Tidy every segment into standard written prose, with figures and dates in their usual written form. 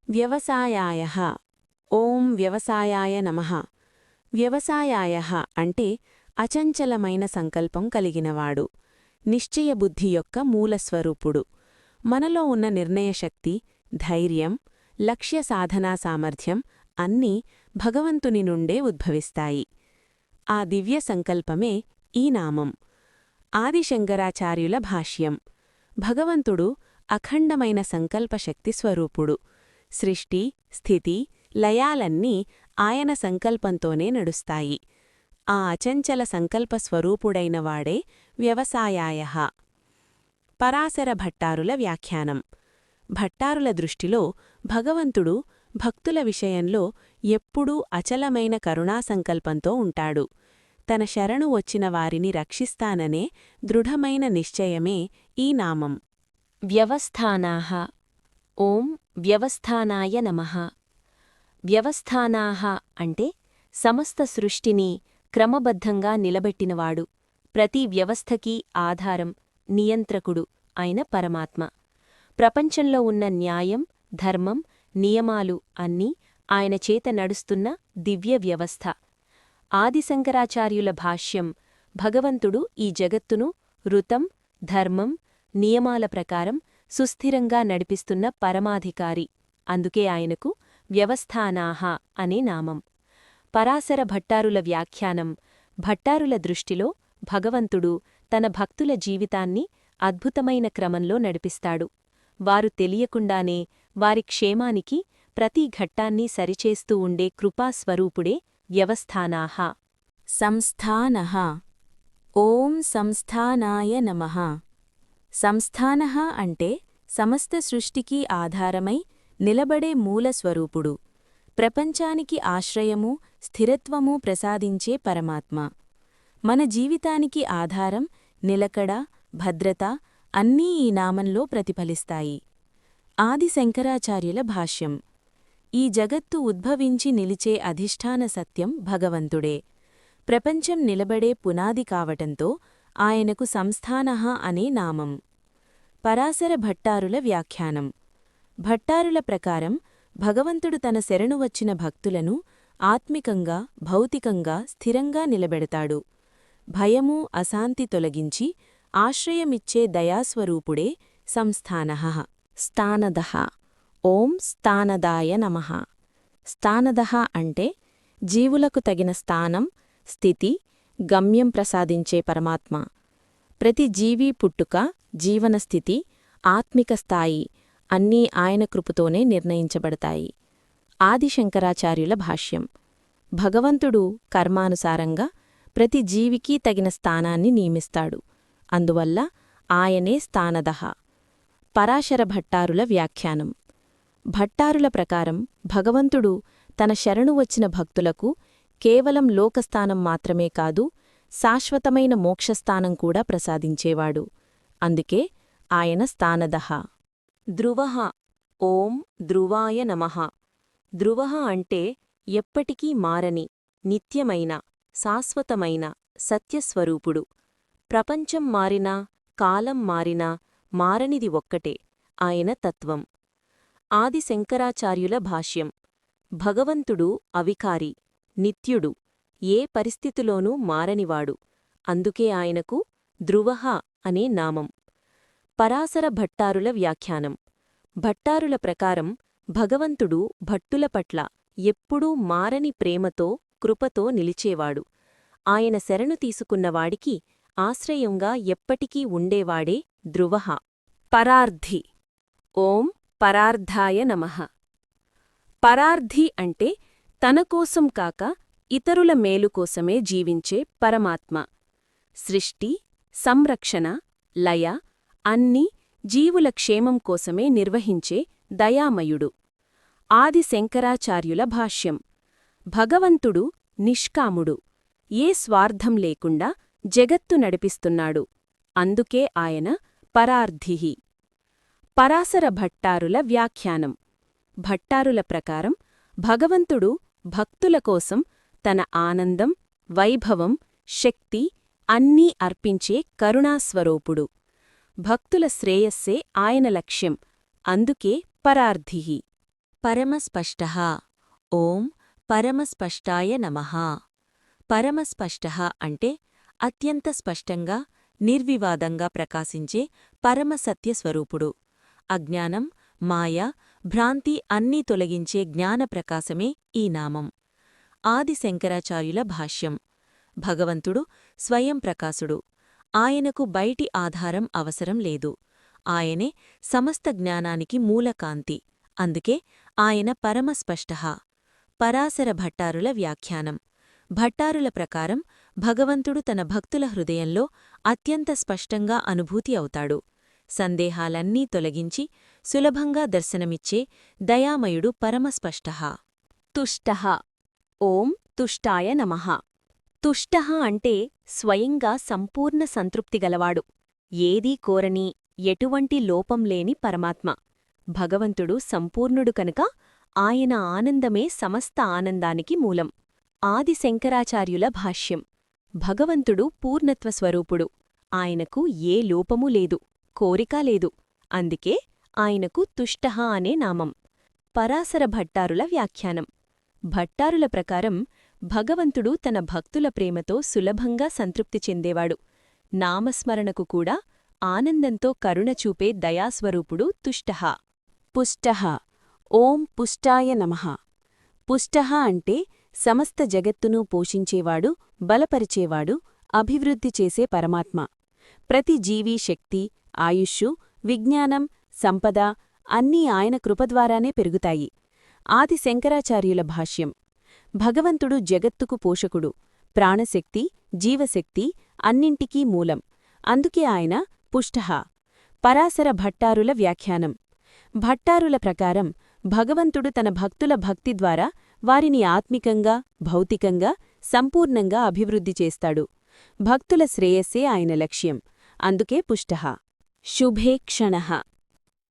వ్యవసాయాయ ఓం వ్యవసాయాయ నమః. వ్యవసాయాయ అంటే అచంచలమైన సంకల్పం కలిగినవాడు, నిశ్చయబుద్ధి యొక్క మూలస్వరూపుడు. మనలో ఉన్న నిర్ణయశక్తి, ధైర్యం, లక్ష్య సాధనా సామర్థ్యం అన్నీ భగవంతుని నుండే ఉద్భవిస్తాయి. ఆ దివ్య సంకల్పమే ఈ నామం. ఆదిశంకరాచార్యుల భాష్యం. భగవంతుడు అఖండమైన సంకల్పశక్తి స్వరూపుడు. సృష్టి, స్థితి, లయాలన్నీ ఆయన సంకల్పంతోనే నడుస్తాయి. ఆ అచంచల సంకల్పస్వరూపుడైనవాడే వ్యవసాయాయ. పరాశర భట్టారుల వ్యాఖ్యానం. భట్టారుల దృష్టిలో భగవంతుడు భక్తుల విషయంలో ఎప్పుడూ అచలమైన కరుణాసంకల్పంతో ఉంటాడు. తన శరణు వచ్చిన వారిని రక్షిస్తాననే దృఢమైన నిశ్చయమే ఈ నామం. వ్యవస్థానాః. ఓం వ్యవస్థానాయ నమః. వ్యవస్థానాః అంటే సమస్త సృష్టిని క్రమబద్ధంగా నిలబెట్టినవాడు, ప్రతి వ్యవస్థకీ ఆధారం, నియంత్రకుడు అయిన పరమాత్మ. ప్రపంచంలో ఉన్న న్యాయం, ధర్మం, నియమాలు అన్నీ ఆయన చేత నడుస్తున్న దివ్య వ్యవస్థ. ఆదిశంకరాచార్యుల భాష్యం. భగవంతుడు ఈ జగత్తును ఋతం, ధర్మం, నియమాల ప్రకారం సుస్థిరంగా నడిపిస్తున్న పరమాధికారి. అందుకే ఆయనకు వ్యవస్థానాః అనే నామం. పరాశర భట్టారుల వ్యాఖ్యానం. భట్టారుల దృష్టిలో భగవంతుడు తన భక్తుల జీవితాన్ని అద్భుతమైన క్రమంలో నడిపిస్తాడు. వారు తెలియకుండానే వారి క్షేమానికి ప్రతి ఘట్టాన్ని సరిచేస్తూ ఉండే కృపాస్వరూపుడే వ్యవస్థానాః. సంస్థానః. ఓం సంస్థానాయ నమః. సంస్థానః అంటే సమస్త సృష్టికి ఆధారమై నిలబడే మూలస్వరూపుడు, ప్రపంచానికి ఆశ్రయమూ స్థిరత్వమూ ప్రసాదించే పరమాత్మ. మన జీవితానికి ఆధారం, నిలకడ, భద్రత అన్నీ ఈ నామంలో ప్రతిఫలిస్తాయి. ఆదిశంకరాచార్యుల భాష్యం. ఈ జగత్తు ఉద్భవించి నిలిచే అధిష్టాన సత్యం భగవంతుడే. ప్రపంచం నిలబడే పునాది కావటంతో ఆయనకు సంస్థానః అనే నామం. పరాశర భట్టారుల వ్యాఖ్యానం. భట్టారుల ప్రకారం భగవంతుడు తన శరణు వచ్చిన భక్తులను ఆత్మికంగా, భౌతికంగా స్థిరంగా నిలబెడతాడు. భయమూ అశాంతి తొలగించి ఆశ్రయమిచ్చే దయాస్వరూపుడే సంస్థానః. స్థానదః. ఓం స్థానదాయ నమః. స్థానదః అంటే జీవులకు తగిన స్థానం, స్థితి, గమ్యం ప్రసాదించే పరమాత్మ. ప్రతి జీవీ పుట్టుక, జీవనస్థితి, ఆత్మిక స్థాయి అన్నీ ఆయన కృపతోనే నిర్ణయించబడతాయి. ఆదిశంకరాచార్యుల భాష్యం. భగవంతుడు కర్మానుసారంగా ప్రతి జీవికీ తగిన స్థానాన్ని నియమిస్తాడు. అందువల్ల ఆయనే స్థానదః. పరాశర భట్టారుల వ్యాఖ్యానం. భట్టారుల ప్రకారం భగవంతుడు తన శరణు వచ్చిన భక్తులకు కేవలం లోకస్థానం మాత్రమే కాదు, శాశ్వతమైన మోక్షస్థానం కూడా ప్రసాదించేవాడు. అందుకే ఆయన స్థానదః. ధ్రువః. ఓం ధ్రువాయ నమః. ధ్రువః అంటే ఎప్పటికీ మారని, నిత్యమైన, శాశ్వతమైన సత్యస్వరూపుడు. ప్రపంచం మారినా, కాలం మారినా మారనిది ఒక్కటే, ఆయన తత్వం. ఆదిశంకరాచార్యుల భాష్యం. భగవంతుడు అవికారి, నిత్యుడు, ఏ పరిస్థితిలోనూ మారనివాడు. అందుకే ఆయనకు ధ్రువః అనే నామం. పరాశర భట్టారుల వ్యాఖ్యానం. భట్టారుల ప్రకారం భగవంతుడు భట్టుల పట్ల ఎప్పుడూ మారని ప్రేమతో, కృపతో నిలిచేవాడు. ఆయన శరణు తీసుకున్నవాడికి ఆశ్రయంగా ఎప్పటికీ ఉండేవాడే ధ్రువః. పరార్థి. ఓం పరార్థాయ నమః. పరార్థి అంటే తనకోసం కాక ఇతరుల మేలుకోసమే జీవించే పరమాత్మ. సృష్టి, సంరక్షణ, లయ అన్నీ జీవుల క్షేమం కోసమే నిర్వహించే దయామయుడు. ఆదిశంకరాచార్యుల భాష్యం. భగవంతుడు నిష్కాముడు, ఏ స్వార్థం లేకుండా జగత్తు నడిపిస్తున్నాడు. అందుకే ఆయన పరార్థిః. పరాశర భట్టారుల వ్యాఖ్యానం. భట్టారుల ప్రకారం భగవంతుడు భక్తుల కోసం తన ఆనందం, వైభవం, శక్తి అన్నీ అర్పించే కరుణాస్వరూపుడు. భక్తుల శ్రేయస్సే ఆయన లక్ష్యం. అందుకే పరార్థిః. పరమస్పష్టః ఓం పరమస్పష్టాయ నమః. పరమస్పష్టః అంటే అత్యంత స్పష్టంగా నిర్వివాదంగా ప్రకాశించే పరమసత్యస్వరూపుడు. అజ్ఞానం, మాయ, భ్రాంతి అన్నీ తొలగించే జ్ఞానప్రకాశమే ఈ నామం. ఆది శంకరాచార్యుల భాష్యం. భగవంతుడు స్వయం ప్రకాశుడు. ఆయనకు బయటి ఆధారం అవసరం లేదు. ఆయనే సమస్త జ్ఞానానికి మూలకాంతి. అందుకే ఆయన పరమస్పష్టః. పరాశర భట్టారుల వ్యాఖ్యానం. భట్టారుల ప్రకారం భగవంతుడు తన భక్తుల హృదయంలో అత్యంత స్పష్టంగా అనుభూతి అవుతాడు. సందేహాలన్నీ తొలగించి సులభంగా దర్శనమిచ్చే దయామయుడు పరమస్పష్టః. తుష్టః ఓం తుష్టాయ నమః. తుష్టః అంటే స్వయంగా సంపూర్ణ సంతృప్తిగలవాడు. ఏదీ కోరని, ఎటువంటి లోపం లేని పరమాత్మ. భగవంతుడు సంపూర్ణుడు కనుక ఆయన ఆనందమే సమస్త ఆనందానికి మూలం. ఆది శంకరాచార్యుల భాష్యం. భగవంతుడు పూర్ణత్వస్వరూపుడు. ఆయనకు ఏ లోపమూ లేదు, కోరికా లేదు. అందుకే ఆయనకు తుష్టః అనే నామం. పరాశర భట్టారుల వ్యాఖ్యానం. భట్టారుల ప్రకారం భగవంతుడు తన భక్తుల ప్రేమతో సులభంగా సంతృప్తి చెందేవాడు. నామస్మరణకు కూడా ఆనందంతో కరుణ చూపే దయాస్వరూపుడు తుష్టః. పుష్టః ఓం పుష్టాయ నమః. పుష్టః అంటే సమస్త జగత్తును పోషించేవాడు, బలపరిచేవాడు, అభివృద్ధి చేసే పరమాత్మ. ప్రతి జీవీ శక్తి, ఆయుష్షు, విజ్ఞానం, సంపద అన్నీ ఆయన కృపద్వారానే పెరుగుతాయి. ఆది శంకరాచార్యుల భాష్యం. భగవంతుడు జగత్తుకు పోషకుడు, ప్రాణశక్తి, జీవశక్తి అన్నింటికీ మూలం. అందుకే ఆయన పుష్టః. పరాశర భట్టారుల వ్యాఖ్యానం. భట్టారుల ప్రకారం భగవంతుడు తన భక్తుల భక్తి ద్వారా వారిని ఆత్మికంగా, భౌతికంగా సంపూర్ణంగా అభివృద్ధి చేస్తాడు. భక్తుల శ్రేయస్సే ఆయన లక్ష్యం. అందుకే పుష్టః. శుభేక్షణః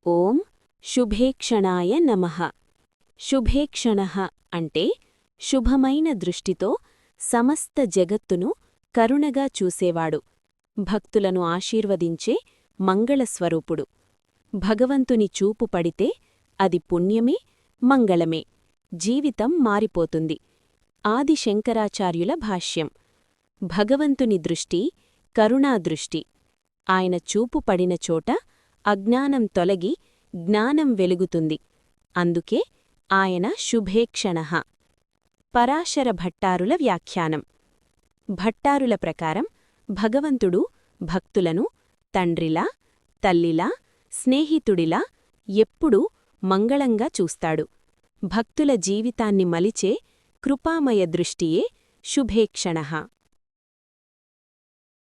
ఓం శుభేక్షణాయ నమః. శుభేక్షణః అంటే శుభమైన దృష్టితో సమస్త జగత్తును కరుణగా చూసేవాడు. భక్తులను ఆశీర్వదించే మంగళస్వరూపుడు. భగవంతుని చూపు పడితే అది పుణ్యమే, మంగళమే. జీవితం మారిపోతుంది. ఆది శంకరాచార్యుల భాష్యం. భగవంతుని దృష్టి కరుణాదృష్టి. ఆయన చూపు పడిన చోట అజ్ఞానం తొలగి జ్ఞానం వెలుగుతుంది. అందుకే ఆయన శుభేక్షణః. పరాశర భట్టారుల వ్యాఖ్యానం. భట్టారుల ప్రకారం భగవంతుడు భక్తులను తండ్రిలా, తల్లిలా, స్నేహితుడిలా ఎప్పుడూ మంగళంగా చూస్తాడు. భక్తుల జీవితాన్ని మలిచే కృపామయ దృష్టియే శుభేక్షణః.